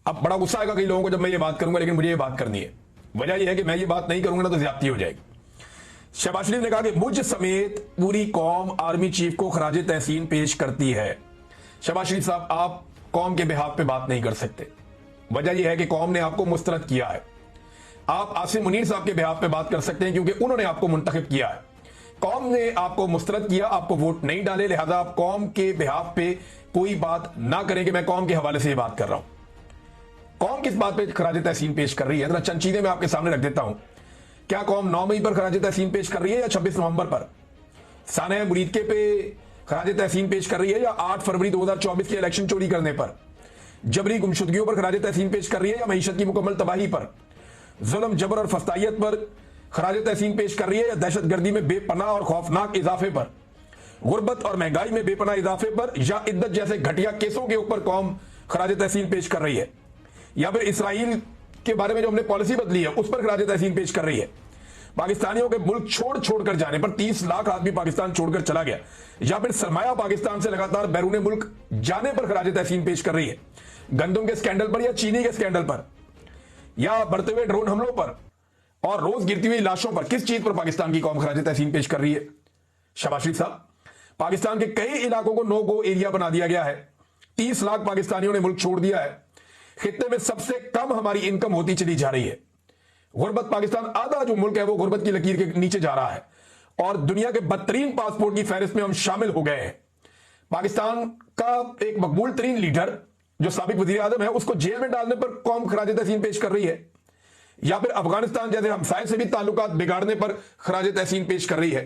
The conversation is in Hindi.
अब बड़ा गुस्सा आएगा कई लोगों को जब मैं ये बात करूंगा, लेकिन मुझे ये बात करनी है। वजह यह है कि मैं ये बात नहीं करूंगा ना तो ज्यादती हो जाएगी। शहबाज शरीफ ने कहा कि मुझ समेत पूरी कौम आर्मी चीफ को खराज तहसीन पेश करती है। शहबाज शरीफ साहब, आप कौम के बिहाफ पे बात नहीं कर सकते। वजह यह है कि कौम ने आपको मुस्तरद किया है। आप आसिम मुनीर साहब के बिहाफ पे बात कर सकते हैं क्योंकि उन्होंने आपको मुंतखब किया है। कौम ने आपको मुस्तरद किया, आपको वोट नहीं डाले, लिहाजा आप कौम के बिहाफ पे कोई बात ना करें कि मैं कौम के हवाले से ये बात कर रहा हूं। कौम किस बात पे खराज तहसीन पेश कर रही है, जरा चंद चीजें मैं आपके सामने रख देता हूं। क्या कौम 9 मई पर खराज तहसीन पेश कर रही है या 26 नवंबर पर? साने मुरीदके पे खराज तहसीन पेश कर रही है या 8 फरवरी 2024 के इलेक्शन चोरी करने पर? जबरी गुमशुदगियों पर खराज तहसीन पेश कर रही है या मईशत की मुकम्मल तबाही पर? जुल्म, जबर और फस्तायत पर खराज तहसीन पेश कर रही है या दहशतगर्दी में बेपनाह और खौफनाक इजाफे पर? गुर्बत और महंगाई में बेपनाह इजाफे पर या इद्दत जैसे घटिया केसों के ऊपर कौम खराज तहसीन पेश कर रही है? या फिर इसराइल के बारे में जो हमने पॉलिसी बदली है उस पर खराज तहसीन पेश कर रही है? पाकिस्तानियों के मुल्क छोड़कर जाने पर 30 लाख आदमी पाकिस्तान छोड़कर चला गया, या फिर सरमाया पाकिस्तान से लगातार बैरून मुल्क जाने पर खराज तहसीन पेश कर रही है? गंदम के स्कैंडल पर या चीनी के स्कैंडल पर या बढ़ते हुए ड्रोन हमलों पर और रोज गिरती हुई लाशों पर? किस चीज पर पाकिस्तान की कौम खराज तहसीन पेश कर रही है? शहबाज शरीफ साहब, पाकिस्तान के कई इलाकों को नो गो एरिया बना दिया गया है। 30 लाख पाकिस्तानियों ने मुल्क छोड़ दिया है। खित्ते में सबसे कम हमारी इनकम होती चली जा रही है। गुर्बत, पाकिस्तान आधा जो मुल्क है वो गुर्बत की लकीर के नीचे जा रहा है और दुनिया के बदतरीन पासपोर्ट की फहरिस्त में हम शामिल हो गए हैं। पाकिस्तान का एक मकबूल तरीन लीडर जो साबिक वजीर आजम है उसको जेल में डालने पर कौम खराज तहसीन पेश कर रही है, या फिर अफगानिस्तान जैसे हमसाये से भी ताल्लुकात बिगाड़ने पर खराज तहसीन पेश कर रही है?